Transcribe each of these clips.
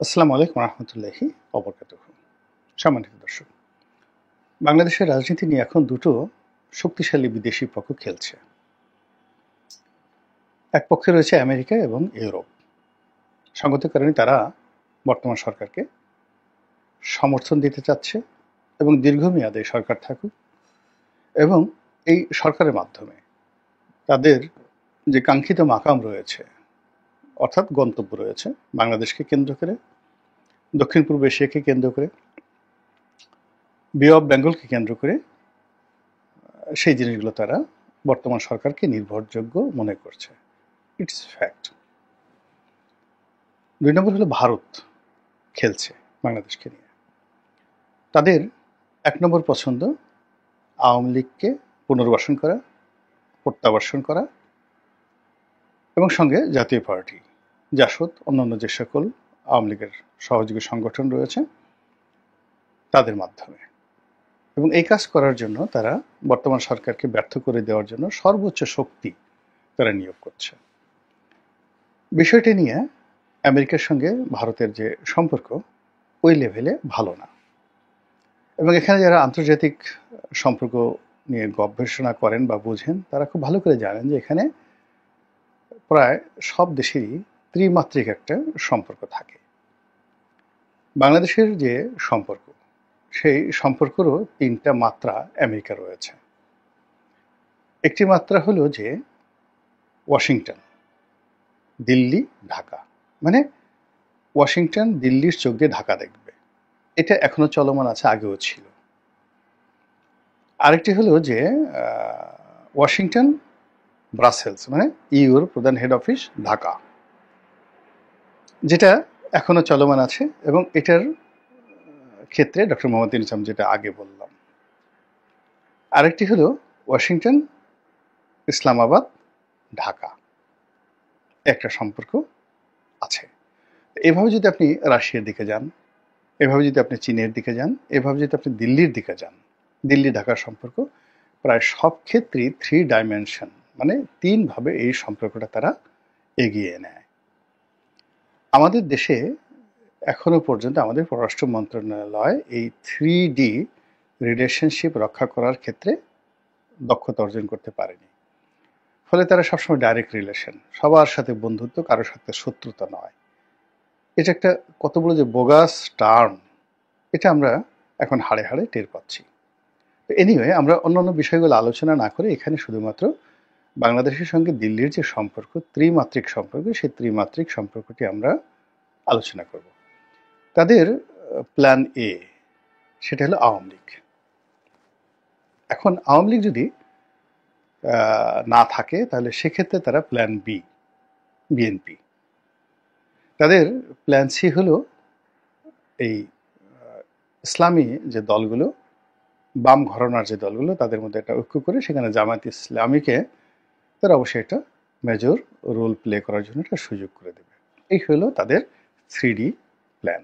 আসসালামু আলাইকুম রহমতুল্লাহি অবরকাতুহু। সম্মানিত দর্শক, বাংলাদেশের রাজনীতি নিয়ে এখন দুটো শক্তিশালী বিদেশি পক্ষ খেলছে। এক পক্ষে রয়েছে আমেরিকা এবং ইউরোপ। সঙ্গত কারণে তারা বর্তমান সরকারকে সমর্থন দিতে চাচ্ছে এবং দীর্ঘমেয়াদে সরকার থাকুক, এবং এই সরকারের মাধ্যমে তাদের যে কাঙ্ক্ষিত মাকাম রয়েছে, অর্থাৎ গন্তব্য রয়েছে বাংলাদেশকে কেন্দ্র করে, দক্ষিণ পূর্ব এশিয়াকে কেন্দ্র করে, বে অফ বেঙ্গলকে কেন্দ্র করে, সেই জিনিসগুলো তারা বর্তমান সরকারকে নির্ভরযোগ্য মনে করছে। It's fact. ২ নম্বর হলো ভারত খেলছে বাংলাদেশকে নিয়ে। তাদের ১ নম্বর পছন্দ আওয়ামী লীগকে পুনর্বাসন করা, প্রত্যাবাসন করা, এবং সঙ্গে জাতীয় পার্টি, জাসদ, অন্যান্য যে সকল আওয়ামী লীগের সহযোগী সংগঠন রয়েছে তাদের মাধ্যমে। এবং এই কাজ করার জন্য তারা বর্তমান সরকারকে ব্যর্থ করে দেওয়ার জন্য সর্বোচ্চ শক্তি তারা নিয়োগ করছে। বিষয়টি নিয়ে আমেরিকার সঙ্গে ভারতের যে সম্পর্ক ওই লেভেলে ভালো না, এবং এখানে যারা আন্তর্জাতিক সম্পর্ক নিয়ে গবেষণা করেন বা বুঝেন তারা খুব ভালো করে জানেন যে এখানে প্রায় সব দেশেরই ত্রিমাত্রিক একটা সম্পর্ক থাকে। বাংলাদেশের যে সম্পর্ক, সেই সম্পর্কেরও ৩টা মাত্রা আমেরিকা রয়েছে। একটি মাত্রা হলো যে ওয়াশিংটন, দিল্লি, ঢাকা, মানে ওয়াশিংটন দিল্লির চোখ দিয়ে ঢাকা দেখবে, এটা এখনো চলমান আছে, আগেও ছিল। আরেকটি হলো যে ওয়াশিংটন ব্রাসেলস, মানে ইউর প্রধান হেড অফিস ঢাকা, যেটা এখনো চলমান আছে, এবং এটার ক্ষেত্রে ডক্টর মোহাম্মদ ইউনূস যেটা আগে বললাম। আরেকটি হলো ওয়াশিংটন ইসলামাবাদ ঢাকা, একটা সম্পর্ক আছে। এভাবে যদি আপনি রাশিয়ার দিকে যান, এভাবে যদি আপনি চীনের দিকে যান, এভাবে যদি আপনি দিল্লির দিকে যান, দিল্লি ঢাকার সম্পর্ক প্রায় সব ক্ষেত্রেই 3 ডাইমেনশন, মানে 3 ভাবে এই সম্পর্কটা তারা এগিয়ে নেয়। আমাদের দেশে এখনো পর্যন্ত আমাদের পররাষ্ট্র মন্ত্রণালয় এই 3D রিলেশনশিপ রক্ষা করার ক্ষেত্রে দক্ষতা অর্জন করতে পারেনি। ফলে তারা সবসময় ডাইরেক্ট রিলেশন, সবার সাথে বন্ধুত্ব, কারোর সাথে শত্রুতা নয়। এটা একটা কত বড় যে বোগাস টার্ম, এটা আমরা এখন হাড়ে হাড়ে টের পাচ্ছি। এনিওয়ে, আমরা অন্যান্য বিষয়গুলো আলোচনা না করে এখানে শুধুমাত্র বাংলাদেশের সঙ্গে দিল্লির যে সম্পর্ক, ত্রিমাত্রিক সম্পর্ক, সেই ত্রিমাত্রিক সম্পর্কটি আমরা আলোচনা করব। তাদের প্ল্যান এ, সেটা হলো আওয়ামী লীগ। এখন আওয়ামী লীগ যদি না থাকে তাহলে সেক্ষেত্রে তারা প্ল্যান বি, বিএনপি। তাদের প্ল্যান সি হলো এই ইসলামী যে দলগুলো, বাম ঘরানার যে দলগুলো, তাদের মধ্যে একটা ঐক্য করে সেখানে জামায়াত ইসলামীকে তারা অবশ্যই একটা মেজর রোল প্লে করার জন্য একটা সুযোগ করে দেবে। এই হলো তাদের 3D প্ল্যান।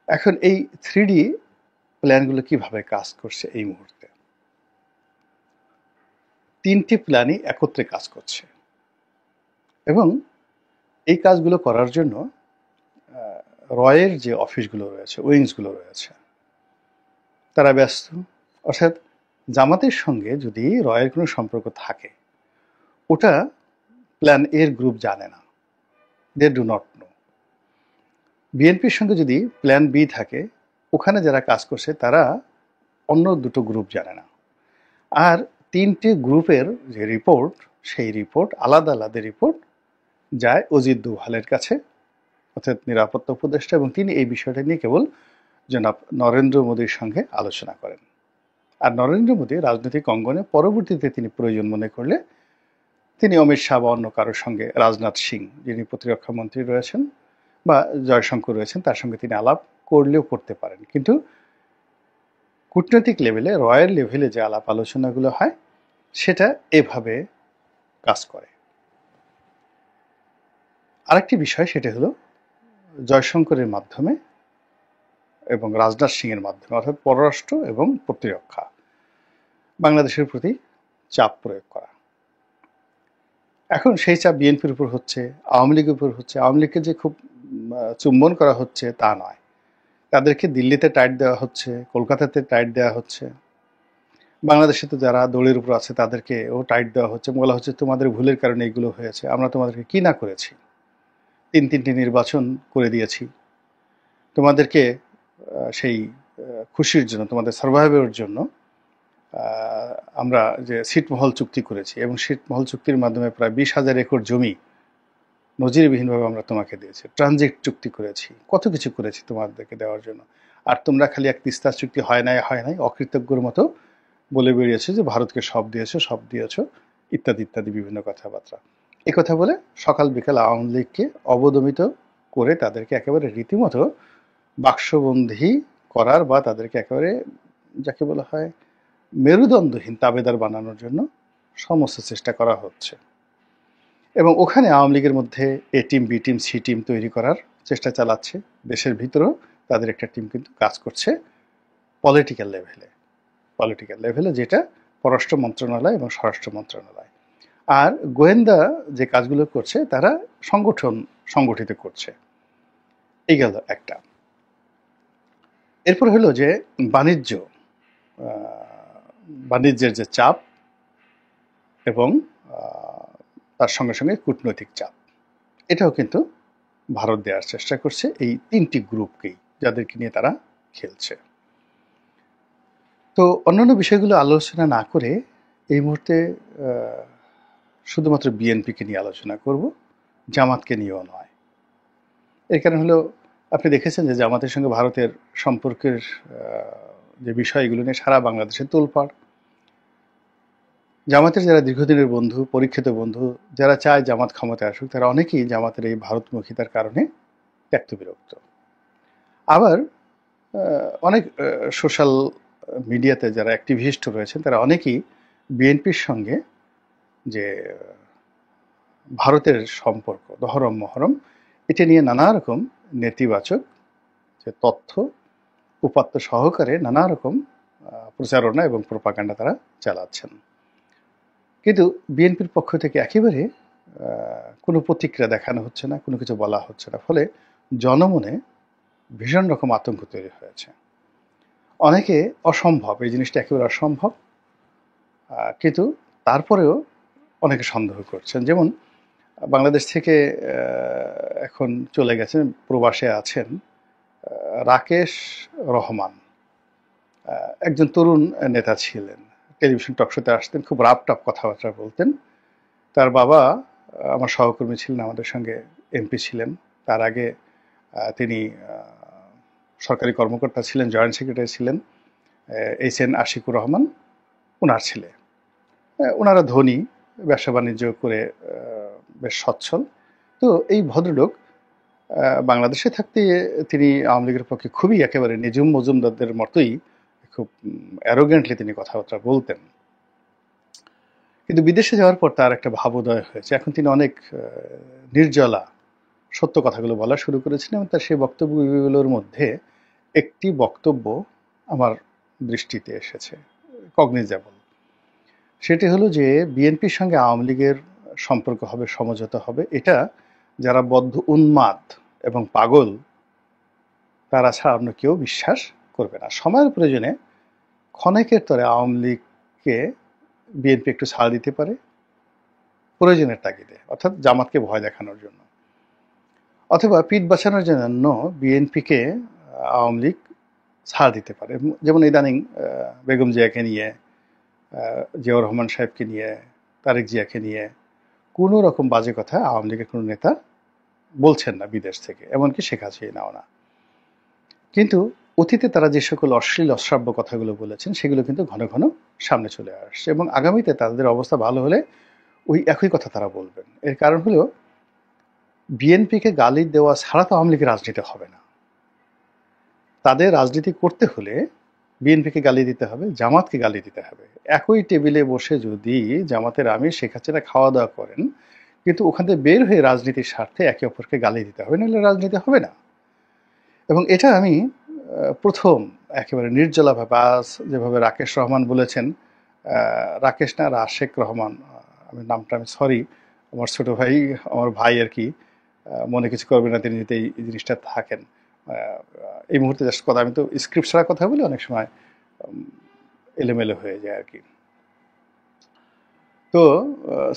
এখন এই 3D প্ল্যানগুলো কিভাবে কাজ করছে এই মুহূর্তে? 3টি প্ল্যানই একত্রে কাজ করছে, এবং এই কাজগুলো করার জন্য রয়ের যে অফিসগুলো রয়েছে, উইংসগুলো রয়েছে, তারা ব্যস্ত। অর্থাৎ জামাতের সঙ্গে যদি রয়ের কোনো সম্পর্ক থাকে, ওটা প্ল্যান এর গ্রুপ জানে না, দে ডু নট নো। বিএনপির সঙ্গে যদি প্ল্যান বি থাকে, ওখানে যারা কাজ করছে তারা অন্য দুটো গ্রুপ জানে না। আর 3টে গ্রুপের যে রিপোর্ট, সেই রিপোর্ট আলাদা আলাদা রিপোর্ট যায় অজিত দোভালের কাছে, অর্থাৎ নিরাপত্তা উপদেষ্টা, এবং তিনি এই বিষয়টা নিয়ে কেবল জনাব নরেন্দ্র মোদীর সঙ্গে আলোচনা করেন। আর নরেন্দ্র মোদী রাজনৈতিক অঙ্গনে পরবর্তীতে তিনি প্রয়োজন মনে করলে তিনি অমিত শাহ বা অন্য কারোর সঙ্গে, রাজনাথ সিং যিনি প্রতিরক্ষা মন্ত্রী রয়েছেন বা জয়শঙ্কর রয়েছেন, তার সঙ্গে তিনি আলাপ করলেও করতে পারেন। কিন্তু কূটনৈতিক লেভেলে, রয়্যাল লেভেলে যে আলাপ আলোচনাগুলো হয়, সেটা এভাবে কাজ করে। আরেকটি বিষয়, সেটা হলো জয়শঙ্করের মাধ্যমে এবং রাজনাথ সিংয়ের মাধ্যমে, অর্থাৎ পররাষ্ট্র এবং প্রতিরক্ষা, বাংলাদেশের প্রতি চাপ প্রয়োগ করা। এখন সেই চাপ বিএনপির উপর হচ্ছে, আওয়ামী লীগের উপর হচ্ছে। আওয়ামী লীগকে যে খুব চুম্বন করা হচ্ছে তা নয়, তাদেরকে দিল্লিতে টাইট দেওয়া হচ্ছে, কলকাতাতে টাইট দেওয়া হচ্ছে, বাংলাদেশে তো যারা দড়ির উপর আছে তাদেরকেও টাইট দেওয়া হচ্ছে, বলা হচ্ছে তোমাদের ভুলের কারণে এগুলো হয়েছে, আমরা তোমাদেরকে কি না করেছি, তিনটি নির্বাচন করে দিয়েছি, তোমাদেরকে সেই খুশির জন্য, তোমাদের সার্ভাইভের জন্য আমরা যে ছিটমহল চুক্তি করেছি, এবং ছিটমহল চুক্তির মাধ্যমে প্রায় 20,000 একর জমি নজিরবিহীনভাবে আমরা তোমাকে দিয়েছি, ট্রানজিট চুক্তি করেছি, কত কিছু করেছি তোমাদেরকে দেওয়ার জন্য, আর তোমরা খালি এক তিস্তা চুক্তি হয় নাই অকৃতজ্ঞর মতো বলে বেরিয়েছে যে ভারতকে সব দিয়েছো ইত্যাদি ইত্যাদি বিভিন্ন কথাবার্তা। এই কথা বলে সকাল বিকাল আওয়ামী লীগকে অবদমিত করে তাদেরকে একেবারে রীতিমতো বাক্সবন্দী করার বা তাদেরকে একেবারে যাকে বলা হয় মেরুদণ্ডহীন তাবেদার বানানোর জন্য সমস্ত চেষ্টা করা হচ্ছে, এবং ওখানে আওয়ামী লীগের মধ্যে A team, B team, C team তৈরি করার চেষ্টা চালাচ্ছে। দেশের ভিতরেও তাদের একটা টিম কিন্তু কাজ করছে পলিটিক্যাল লেভেলে, যেটা পররাষ্ট্র মন্ত্রণালয় এবং স্বরাষ্ট্র মন্ত্রণালয়। আর গোয়েন্দা যে কাজগুলো করছে তারা সংগঠিত করছে। এই গেল একটা। এরপর হলো যে বাণিজ্যের যে চাপ এবং তার সঙ্গে সঙ্গে কূটনৈতিক চাপ, এটাও কিন্তু ভারত দেওয়ার চেষ্টা করছে এই তিনটি গ্রুপকেই, যাদেরকে নিয়ে তারা খেলছে। তো অন্যান্য বিষয়গুলো আলোচনা না করে এই মুহূর্তে শুধুমাত্র বিএনপিকে নিয়ে আলোচনা করব, জামাতকে নিয়েও নয়। এর কারণ হলো, আপনি দেখেছেন যে জামাতের সঙ্গে ভারতের সম্পর্কের যে বিষয়গুলো নিয়ে সারা বাংলাদেশে তোলপাড়। জামাতের যারা দীর্ঘদিনের বন্ধু, পরীক্ষিত বন্ধু, যারা চায় জামাত ক্ষমতায় আসুক, তারা অনেকেই জামাতের এই ভারতমুখিতার কারণে ত্যক্ত বিরক্ত। আবার অনেক সোশ্যাল মিডিয়াতে যারা অ্যাক্টিভিস্ট রয়েছেন তারা অনেকেই বিএনপির সঙ্গে যে ভারতের সম্পর্ক দহরম মহরম, এটা নিয়ে নানা রকম নেতিবাচক যে তথ্য উপাত্ত সহকারে নানা রকম প্রচারণা এবং প্রোপাগান্ডা তারা চালাচ্ছেন। কিন্তু বিএনপির পক্ষ থেকে একেবারে কোনো প্রতিক্রিয়া দেখানো হচ্ছে না, কোনো কিছু বলা হচ্ছে না, ফলে জনমনে ভীষণ রকম আতঙ্ক তৈরি হয়েছে। অনেকে অসম্ভব, এই জিনিসটা একেবারে অসম্ভব, কিন্তু তারপরেও অনেকে সন্দেহ করছেন। যেমন বাংলাদেশ থেকে এখন চলে গেছেন, প্রবাসে আছেন রাকেশ রহমান, একজন তরুণ নেতা ছিলেন, টেলিভিশন টকশোতে আসতেন, খুব রাপটাপ কথাবার্তা বলতেন। তার বাবা আমার সহকর্মী ছিলেন, আমাদের সঙ্গে এমপি ছিলেন, তার আগে তিনি সরকারি কর্মকর্তা ছিলেন, জয়েন্ট সেক্রেটারি ছিলেন, HN আশিকুর রহমান ওনার ছেলে। ওনারা ধনী, ব্যবসা বাণিজ্য করে বেশ সচ্ছল। তো এই ভদ্রলোক বাংলাদেশে থাকতে তিনি আওয়ামী লীগের পক্ষে খুবই একেবারে নিজুম মজুমদারদের মতোই খুব অ্যারোগেন্টলি তিনি কথাবার্তা বলতেন। কিন্তু বিদেশে যাওয়ার পর তার একটা ভাবোদয় হয়েছে, এখন তিনি অনেক নির্জলা সত্য কথাগুলো বলা শুরু করেছেন, এবং তার সেই বক্তব্যগুলোর মধ্যে একটি বক্তব্য আমার দৃষ্টিতে এসেছে, কগনিজেবল। সেটি হলো যে বিএনপির সঙ্গে আওয়ামী লীগের সম্পর্ক হবে, সমঝোতা হবে, এটা যারা বদ্ধ উন্মাদ এবং পাগল তারা ছাড়া অন্য কেউ বিশ্বাস করবে না। সময়ের প্রয়োজনে ক্ষণেকের তরে আওয়ামী লীগকে বিএনপি একটু ছাড় দিতে পারে প্রয়োজনের তাগিদে, অর্থাৎ জামাতকে ভয় দেখানোর জন্য, অথবা পিঠ বাঁচানোর জন্য বিএনপিকে আওয়ামী লীগ ছাড় দিতে পারে। যেমন ইদানিং বেগম জিয়াকে নিয়ে, জিয়াউর রহমান সাহেবকে নিয়ে, তারেক জিয়াকে নিয়ে কোনো রকম বাজে কথা আওয়ামী লীগের কোনো নেতা বলছেন না বিদেশ থেকে, এমনকি শেখ হাসিনাও না। কিন্তু অতীতে তারা যে সকল অশ্লীল অশ্রাব্য কথাগুলো বলেছেন সেগুলো কিন্তু ঘন ঘন সামনে চলে আসছে, এবং আগামীতে তাদের অবস্থা ভালো হলে ওই একই কথা তারা বলবেন। এর কারণ হলো, বিএনপিকে গালি দেওয়া ছাড়া তো আওয়ামী লীগের রাজনীতি হবে না। তাদের রাজনীতি করতে হলে বিএনপিকে গালি দিতে হবে, জামাতকে গালি দিতে হবে। একই টেবিলে বসে যদি জামাতের আমির শেখ হাসিনা খাওয়া দাওয়া করেন, কিন্তু ওখান থেকে বের হয়ে রাজনীতির স্বার্থে একে অপরকে গালি দিতে হবে, নাহলে রাজনীতি হবে না। এবং এটা আমি প্রথম একেবারে নির্জলাভাবে, আজ যেভাবে রাকেশ রহমান বলেছেন, রাকেশ না রাশেক রহমান, আমি নামটা সরি, আমার ছোট ভাই, আমার ভাই আর কি, মনে কিছু করবেন না, তিনি যদি এই জিনিসটা থাকেন। এই মুহূর্তে জাস্ট কথা, আমি তো স্ক্রিপ্ট ছাড়া কথা বলি, অনেক সময় এলোমেলো হয়ে যায় আর কি। তো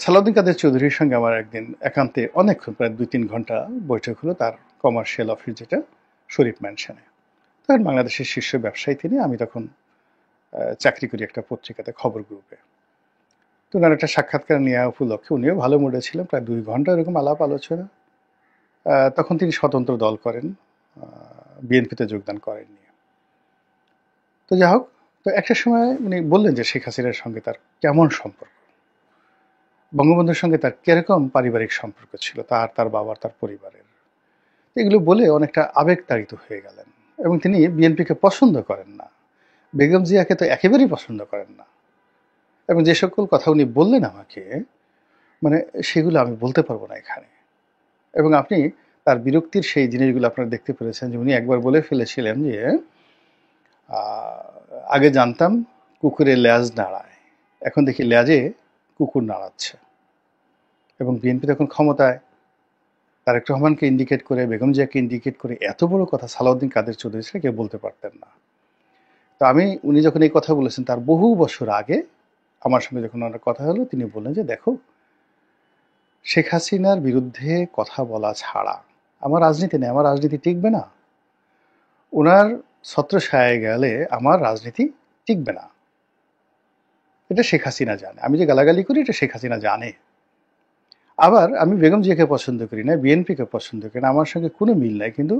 সালাউদ্দিন কাদের চৌধুরীর সঙ্গে আমার একদিন একান্তে অনেকক্ষণ, প্রায় 2-3 ঘন্টা বৈঠক হলো তার কমার্শিয়াল অফিস, যেটা শরীফ ম্যানশনে। তখন বাংলাদেশের শীর্ষ ব্যবসায়ী তিনি। আমি তখন চাকরি করি একটা পত্রিকাতে, খবর গ্রুপে। তো ওনার একটা সাক্ষাৎকার নেওয়া উপলক্ষে উনিও ভালো মুডে ছিলেন, প্রায় 2 ঘন্টা এরকম আলাপ আলোচনা। তখন তিনি স্বতন্ত্র দল করেন, বিএনপিতে যোগদান করেননি। তো যাই হোক, তো একটা সময় উনি বললেন যে শেখ হাসিনার সঙ্গে তার কেমন সম্পর্ক, বঙ্গবন্ধুর সঙ্গে তার কিরকম পারিবারিক সম্পর্ক ছিল, তার বাবার, তার পরিবারের। এগুলো বলে অনেকটা আবেগতাড়িত হয়ে গেলেন। এবং তিনি বিএনপিকে পছন্দ করেন না, বেগম জিয়াকে তো একেবারেই পছন্দ করেন না। এবং যে সকল কথা উনি বললেন আমাকে, মানে সেগুলো আমি বলতে পারবো না এখানে। এবং আপনি তার বিরক্তির সেই জিনিসগুলো আপনারা দেখতে পেরেছেন যে উনি একবার বলে ফেলেছিলেন যে আগে জানতাম কুকুরের লেজ নাড়ায়, এখন দেখি লেজে কুকুর নাড়াচ্ছে। এবং বিএনপি তখন ক্ষমতায়, তারেক রহমানকে ইন্ডিকেট করে, বেগম জিয়াকে ইন্ডিকেট করে এত বড় কথা সালাউদ্দিন কাদের চৌধুরী ছিল কেউ বলতে পারতেন না। তো উনি যখন এই কথা বলেছেন তার বহু বছর আগে আমার সঙ্গে যখন ওনার কথা হলো, তিনি বললেন যে দেখো, শেখ হাসিনার বিরুদ্ধে কথা বলা ছাড়া আমার রাজনীতি নেই, আমার রাজনীতি টিকবে না। ওনার ছত্রছায়ায় গেলে আমার রাজনীতি টিকবে না। এটা শেখ হাসিনা জানে। আমি যে গালাগালি করি এটা শেখ হাসিনা জানে। আবার আমি বেগম জিয়াকে পছন্দ করি না, বিএনপিকে পছন্দ করি না, আমার সঙ্গে কোনো মিল নাই, কিন্তু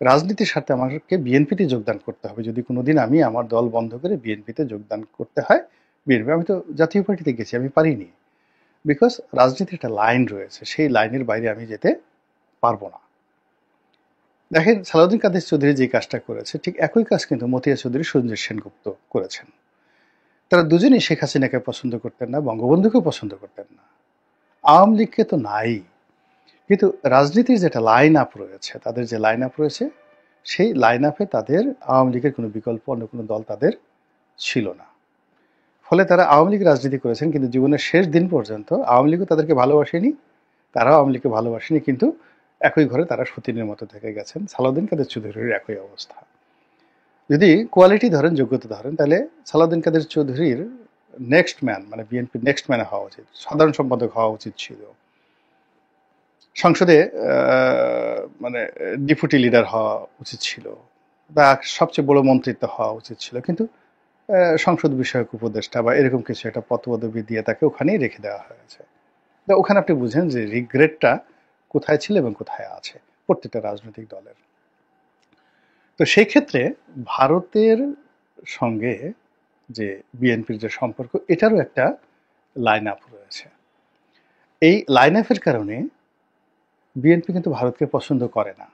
রাজনীতির স্বার্থে আমাকে বিএনপিতে যোগদান করতে হবে। যদি কোনোদিন আমি আমার দল বন্ধ করে বিএনপিতে যোগদান করতে হয়, বিএনপি, আমি তো জাতীয় পার্টিতে গেছি, আমি পারিনি, বিকজ রাজনীতির একটা লাইন রয়েছে, সেই লাইনের বাইরে আমি যেতে পারবো না। দেখেন, সালাউদ্দিন কাদের চৌধুরী যে কাজটা করেছে, ঠিক একই কাজ কিন্তু মতিয়া চৌধুরী, সঞ্জয় সেনগুপ্ত করেছেন। তারা দুজনেই শেখ হাসিনাকে পছন্দ করতেন না, বঙ্গবন্ধুকেও পছন্দ করতেন না, আওয়ামী লীগকে তো নাই। কিন্তু রাজনীতির যেটা লাইন আপ রয়েছে, তাদের যে লাইন আপ রয়েছে, সেই লাইন আপে তাদের আওয়ামী লীগের কোনো বিকল্প, অন্য কোনো দল তাদের ছিল না। ফলে তারা আওয়ামী লীগ রাজনীতি করেছেন, কিন্তু জীবনের শেষ দিন পর্যন্ত আওয়ামী লীগও তাদেরকে ভালোবাসেনি, তারাও আওয়ামী লীগকে ভালোবাসেনি, কিন্তু একই ঘরে তারা সতীনের মতো থেকে গেছেন। সালাউদ্দিন কাদের চৌধুরীর একই অবস্থা। যদি কোয়ালিটি ধরেন, যোগ্যতা ধরেন, তাহলে সালাউদ্দিন কাদের চৌধুরীর নেক্সট ম্যান, মানে বিএনপির নেক্সট ম্যানে হওয়া উচিত, সাধারণ সম্পাদক হওয়া উচিত ছিল, সংসদে মানে ডেপুটি লিডার হওয়া উচিত ছিল, বা সবচেয়ে বড় মন্ত্রিত্ব হওয়া উচিত ছিল। কিন্তু সংসদ বিষয়ক উপদেষ্টা বা এরকম কিছু একটা পদপদবি দিয়ে তাকে ওখানেই রেখে দেওয়া হয়েছে। তো ওখানে আপনি বুঝেন যে রিগ্রেটটা কোথায় ছিল এবং কোথায় আছে প্রত্যেকটা রাজনৈতিক দলের। তো সেই ক্ষেত্রে ভারতের সঙ্গে যে বিএনপির যে সম্পর্ক, এটারও একটা লাইন আপ রয়েছে। এই লাইন আপের কারণে বিএনপি কিন্তু ভারতকে পছন্দ করে না।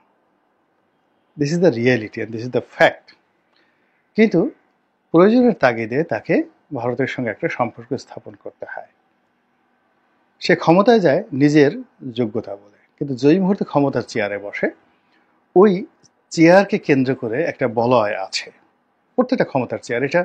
This is the reality and this is the fact. কিন্তু প্রয়োজনের তাগিদে তাকে ভারতের সঙ্গে একটা সম্পর্ক স্থাপন করতে হয়। সে ক্ষমতায় যায় নিজের যোগ্যতা বলে, কিন্তু যেই মুহূর্তে ক্ষমতার চেয়ারে বসে, ওই চেয়ারকে কেন্দ্র করে একটা বলয় আছে। প্রত্যেকটা ক্ষমতার চেয়ার, এটা